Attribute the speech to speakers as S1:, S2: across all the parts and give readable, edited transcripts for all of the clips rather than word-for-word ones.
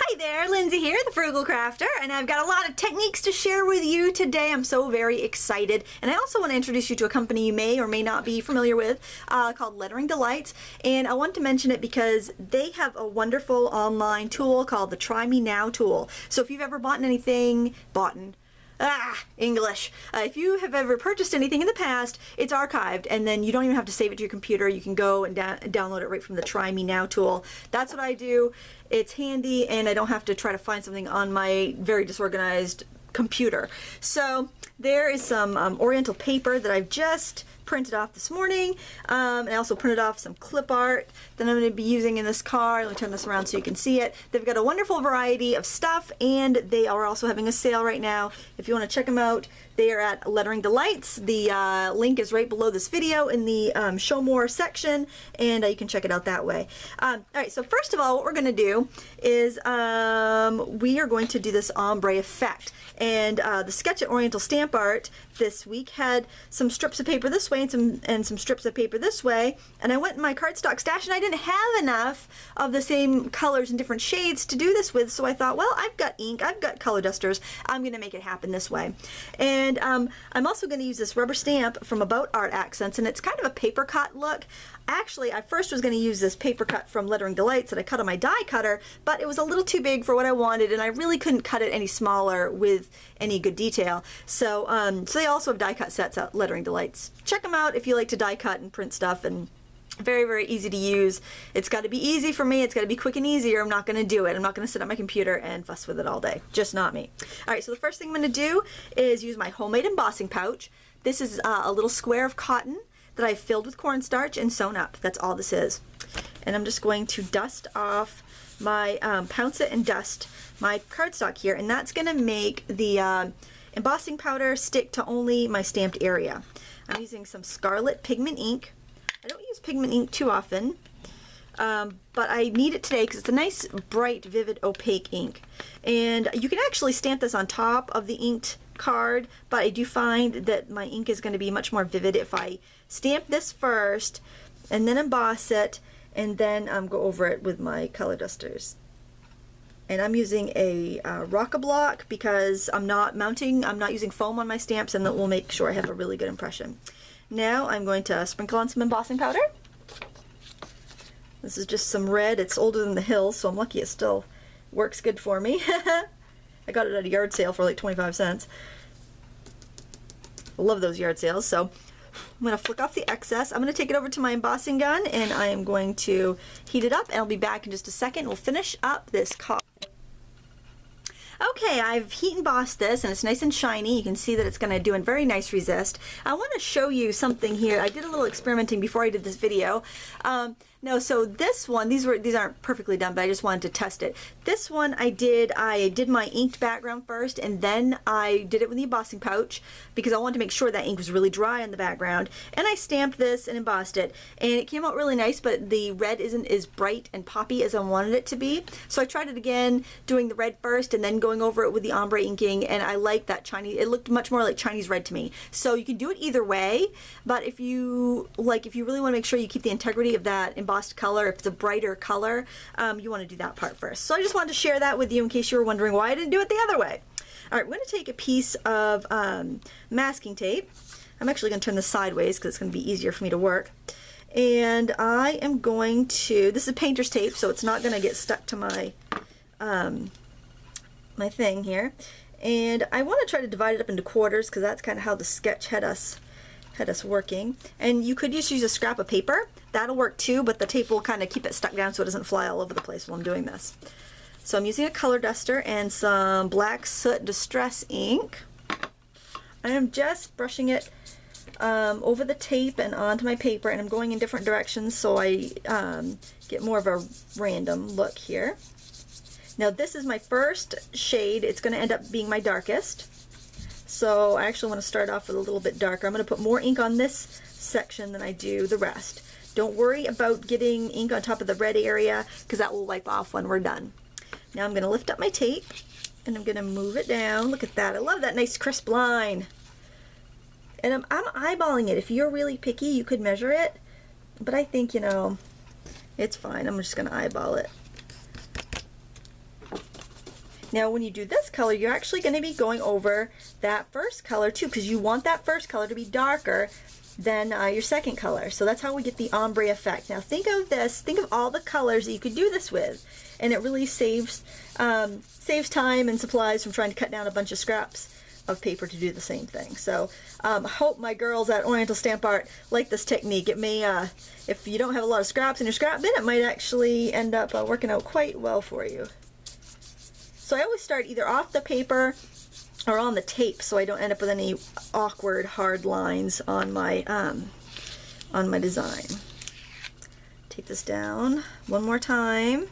S1: Hi there, Lindsay here, the Frugal Crafter, and I've got a lot of techniques to share with you today. I'm so very excited, and I also want to introduce you to a company you may or may not be familiar with called Lettering Delights, and I want to mention it because they have a wonderful online tool called the Try Me Now tool. So if you've ever bought anything, English. If you have ever purchased anything in the past, it's archived, and then you don't even have to save it to your computer. You can go and download it right from the Try Me Now tool. That's what I do. It's handy, and I don't have to try to find something on my very disorganized computer. So there is some oriental paper that I've just printed off this morning. I also printed off some clip art that I'm going to be using in this card. Let me turn this around so you can see it. They've got a wonderful variety of stuff, and they are also having a sale right now. If you want to check them out, they are at Lettering Delights. The link is right below this video in the Show More section, and you can check it out that way. Alright, so first of all, what we're going to do is we are going to do this ombre effect. And the Sketch It Oriental Stamp Art this week had some strips of paper this way and some strips of paper this way, and I went in my cardstock stash and I didn't have enough of the same colors and different shades to do this with, so I thought, well, I've got ink, I've got color dusters, I'm going to make it happen this way. And I'm also going to use this rubber stamp from About Art Accents, and it's kind of a paper cut look. Actually, I first was going to use this paper cut from Lettering Delights that I cut on my die cutter, but it was a little too big for what I wanted, and I really couldn't cut it any smaller with any good detail. So, so they also have die cut sets at Lettering Delights. Check them out if you like to die cut and print stuff, and very, very easy to use. It's got to be easy for me. It's got to be quick and easy, or I'm not going to do it. I'm not going to sit at my computer and fuss with it all day. Just not me. All right, so the first thing I'm going to do is use my homemade embossing pouch. This is a little square of cotton that I've filled with cornstarch and sewn up. That's all this is. And I'm just going to dust off my, pounce it and dust my cardstock here, and that's going to make the embossing powder stick to only my stamped area. I'm using some Scarlet pigment ink. I don't use pigment ink too often, but I need it today because it's a nice, bright, vivid, opaque ink. And you can actually stamp this on top of the inked card, but I do find that my ink is going to be much more vivid if I stamp this first and then emboss it and then go over it with my color dusters. And I'm using a Rock-a-Block because I'm not using foam on my stamps, and that will make sure I have a really good impression. Now I'm going to sprinkle on some embossing powder. This is just some red. It's older than the hills, so I'm lucky it still works good for me. I got it at a yard sale for like 25 cents. I love those yard sales. So I'm going to flick off the excess. I'm going to take it over to my embossing gun, and I am going to heat it up, and I'll be back in just a second. We'll finish up this card. Okay, I've heat embossed this, and it's nice and shiny. You can see that it's going to do a very nice resist. I want to show you something here. I did a little experimenting before I did this video. So this one, these aren't perfectly done, but I just wanted to test it. This one I did my inked background first, and then I did it with the embossing pouch because I wanted to make sure that ink was really dry on the background. And I stamped this and embossed it, and it came out really nice, but the red isn't as bright and poppy as I wanted it to be. So I tried it again, doing the red first and then going over it with the ombre inking, and I like that Chinese. It looked much more like Chinese red to me. So you can do it either way, but if you really want to make sure you keep the integrity of that embossed color, if it's a brighter color, you want to do that part first. So I just wanted to share that with you in case you were wondering why I didn't do it the other way. All right, we're going to take a piece of masking tape. I'm actually going to turn this sideways because it's going to be easier for me to work. And I am going to, this is painter's tape, so it's not going to get stuck to my my thing here. And I want to try to divide it up into quarters because that's kind of how the sketch had us working. And you could just use a scrap of paper. That'll work too, but the tape will kind of keep it stuck down so it doesn't fly all over the place while I'm doing this. So I'm using a color duster and some Black Soot Distress ink. I am just brushing it over the tape and onto my paper, and I'm going in different directions so I get more of a random look here. Now this is my first shade. It's going to end up being my darkest. So I actually want to start off with a little bit darker. I'm going to put more ink on this section than I do the rest. Don't worry about getting ink on top of the red area because that will wipe off when we're done. Now I'm going to lift up my tape and I'm going to move it down. Look at that. I love that nice crisp line. And I'm eyeballing it. If you're really picky, you could measure it. But I think, you know, it's fine. I'm just going to eyeball it. Now when you do this color, you're actually going to be going over that first color too, because you want that first color to be darker than your second color. So that's how we get the ombre effect. Now think of this, think of all the colors that you could do this with, and it really saves time and supplies from trying to cut down a bunch of scraps of paper to do the same thing. So I hope my girls at Oriental Stamp Art like this technique. It may, if you don't have a lot of scraps in your scrap bin, it might actually end up working out quite well for you. So I always start either off the paper or on the tape, so I don't end up with any awkward hard lines on my design. Take this down one more time.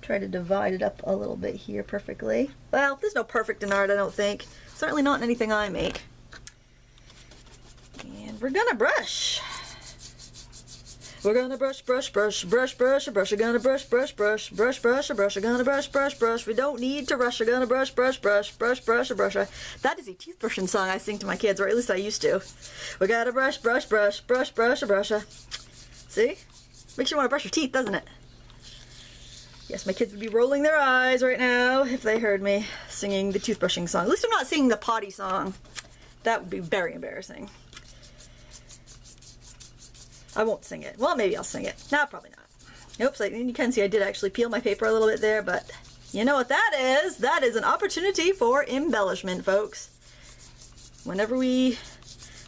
S1: Try to divide it up a little bit here perfectly. Well, there's no perfect in art, I don't think. Certainly not in anything I make. And we're gonna brush. We're gonna brush, brush, brush, brush, brush, brush. We're gonna brush, brush, brush, brush, brush, brush. We're gonna brush, brush, brush. We don't need to rush. We're gonna brush, brush, brush, brush, brush, brush. That is a toothbrushing song I sing to my kids, or at least I used to. We gotta brush, brush, brush, brush, brush, brush. See? Makes you want to brush your teeth, doesn't it? Yes, my kids would be rolling their eyes right now if they heard me singing the toothbrushing song. At least I'm not singing the potty song. That would be very embarrassing. I won't sing it. Well, maybe I'll sing it. No, probably not. Oops, you can see I did actually peel my paper a little bit there, but you know what that is? That is an opportunity for embellishment, folks. Whenever we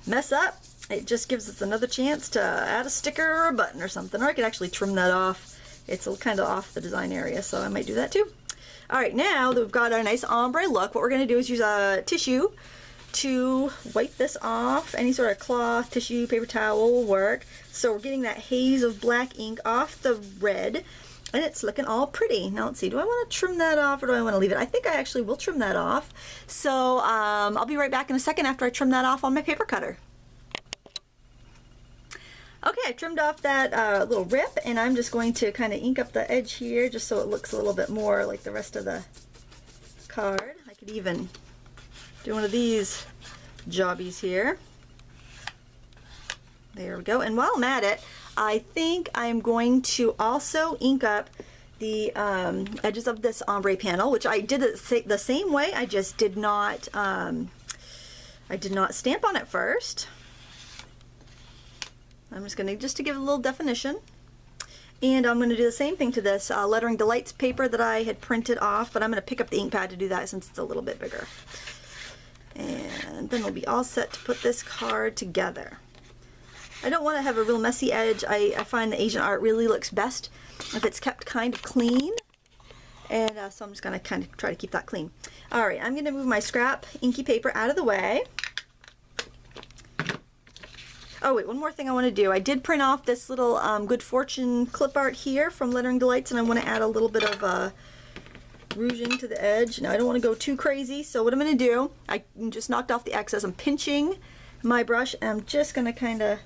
S1: mess up, it just gives us another chance to add a sticker or a button or something. Or I could actually trim that off. It's kind of off the design area, so I might do that too. All right, now that we've got our nice ombre look, what we're going to do is use a tissue to wipe this off. Any sort of cloth, tissue, paper towel will work. So we're getting that haze of black ink off the red, and it's looking all pretty. Now let's see, do I want to trim that off or do I want to leave it? I think I actually will trim that off. So I'll be right back in a second after I trim that off on my paper cutter. Okay, I trimmed off that little rip, and I'm just going to kind of ink up the edge here just so it looks a little bit more like the rest of the card. I could even do one of these jobbies here. There we go. And while I'm at it, I think I'm going to also ink up the edges of this ombre panel, which I did the same way. I just did not stamp on it first. I'm just going to give it a little definition. And I'm going to do the same thing to this Lettering Delights paper that I had printed off, but I'm going to pick up the ink pad to do that since it's a little bit bigger. And then we'll be all set to put this card together. I don't want to have a real messy edge. I find the Asian art really looks best if it's kept kind of clean. And so I'm just going to kind of try to keep that clean. Alright, I'm going to move my scrap inky paper out of the way. Oh wait, one more thing I want to do. I did print off this little Good Fortune clip art here from Lettering Delights, and I want to add a little bit of rouging to the edge. Now I don't want to go too crazy, so what I'm going to do, I just knocked off the excess. I'm pinching my brush, and I'm just going to kind of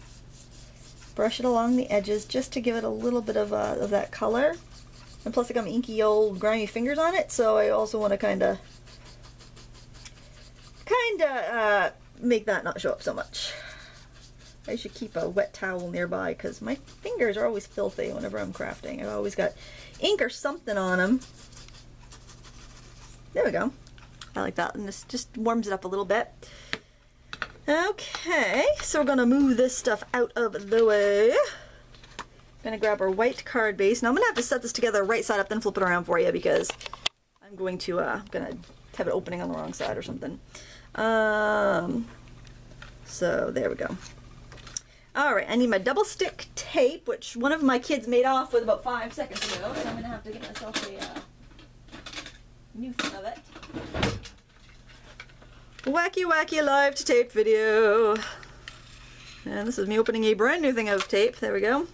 S1: brush it along the edges just to give it a little bit of that color. And plus I got my inky old grimy fingers on it, so I also want to kind of make that not show up so much. I should keep a wet towel nearby because my fingers are always filthy whenever I'm crafting. I've always got ink or something on them. There we go. I like that, and this just warms it up a little bit. Okay, so we're going to move this stuff out of the way. I'm going to grab our white card base. Now I'm going to have to set this together right side up, then flip it around for you because I'm going to have it opening on the wrong side or something. So there we go. Alright, I need my double stick tape, which one of my kids made off with about 5 seconds ago, so I'm going to have to get myself a new thing of it. Wacky, wacky live to tape video. And this is me opening a brand new thing of tape. There we go.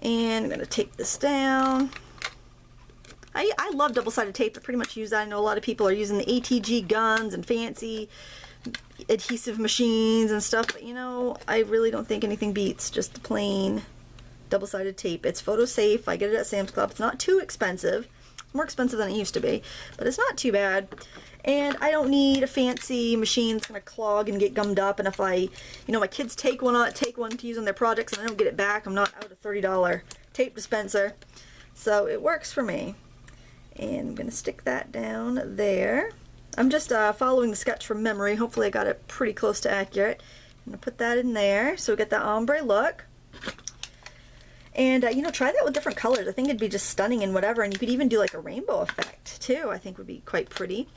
S1: And I'm going to take this down. I love double-sided tape. I pretty much use that. I know a lot of people are using the ATG guns and fancy adhesive machines and stuff, but you know, I really don't think anything beats just the plain double-sided tape. It's photo safe. I get it at Sam's Club. It's not too expensive. It's more expensive than it used to be, but it's not too bad. And I don't need a fancy machine that's going to clog and get gummed up, and if my kids take one to use on their projects and I don't get it back, I'm not out a $30 tape dispenser. So it works for me. And I'm going to stick that down there. I'm just following the sketch from memory. Hopefully I got it pretty close to accurate. I'm going to put that in there so we get that ombre look. And you know, try that with different colors. I think it'd be just stunning and whatever. And you could even do like a rainbow effect too. I think would be quite pretty.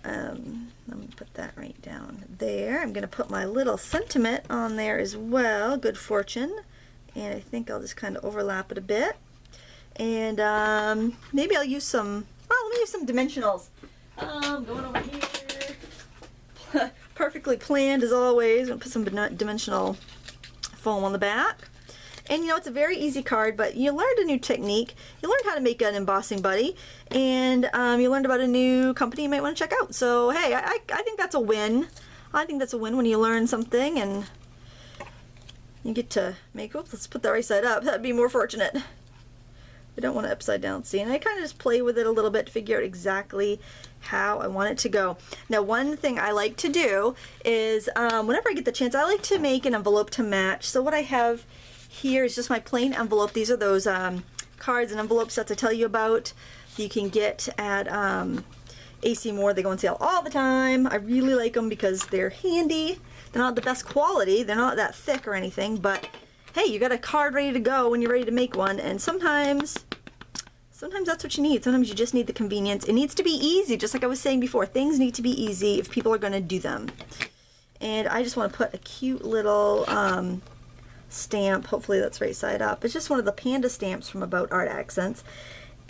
S1: I'm going to put that right down there. I'm going to put my little sentiment on there as well. Good fortune. And I think I'll just kind of overlap it a bit. And maybe I'll use some, well, let me use some dimensionals. Going over here. Perfectly planned as always. I'm going to put some dimensional foam on the back. And you know, it's a very easy card, but you learned a new technique. You learned how to make an embossing buddy, and you learned about a new company you might want to check out. So hey, I think that's a win. I think that's a win when you learn something and you get to make, oops, let's put the right side up. That'd be more fortunate. I don't want it upside down, see? And I kind of just play with it a little bit to figure out exactly how I want it to go. Now, one thing I like to do is, whenever I get the chance, I like to make an envelope to match. So what I have here is just my plain envelope. These are those cards and envelope sets I tell you about. You can get at AC Moore. They go on sale all the time. I really like them because they're handy. They're not the best quality. They're not that thick or anything, but hey, you got a card ready to go when you're ready to make one, and sometimes that's what you need. Sometimes you just need the convenience. It needs to be easy, just like I was saying before. Things need to be easy if people are going to do them. And I just want to put a cute little stamp. Hopefully that's right side up. It's just one of the panda stamps from About Art Accents,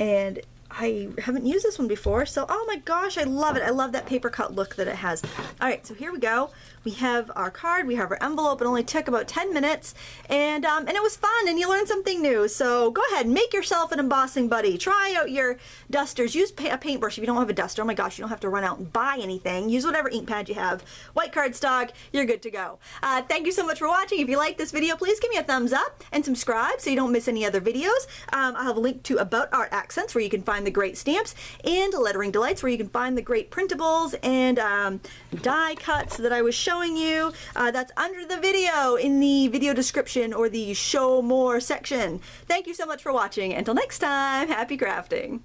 S1: and I haven't used this one before, so oh my gosh, I love it. I love that paper cut look that it has. All right, so here we go. We have our card, we have our envelope. It only took about 10 minutes, and it was fun, and you learned something new. So go ahead, make yourself an embossing buddy. Try out your dusters. Use a paintbrush if you don't have a duster. Oh my gosh, you don't have to run out and buy anything. Use whatever ink pad you have. White cardstock, you're good to go. Thank you so much for watching. If you like this video, please give me a thumbs up and subscribe so you don't miss any other videos. I'll have a link to About Art Accents where you can find the great stamps, and Lettering Delights where you can find the great printables and die cuts that I was showing you. That's under the video in the video description or the show more section. Thank you so much for watching. Until next time, happy crafting.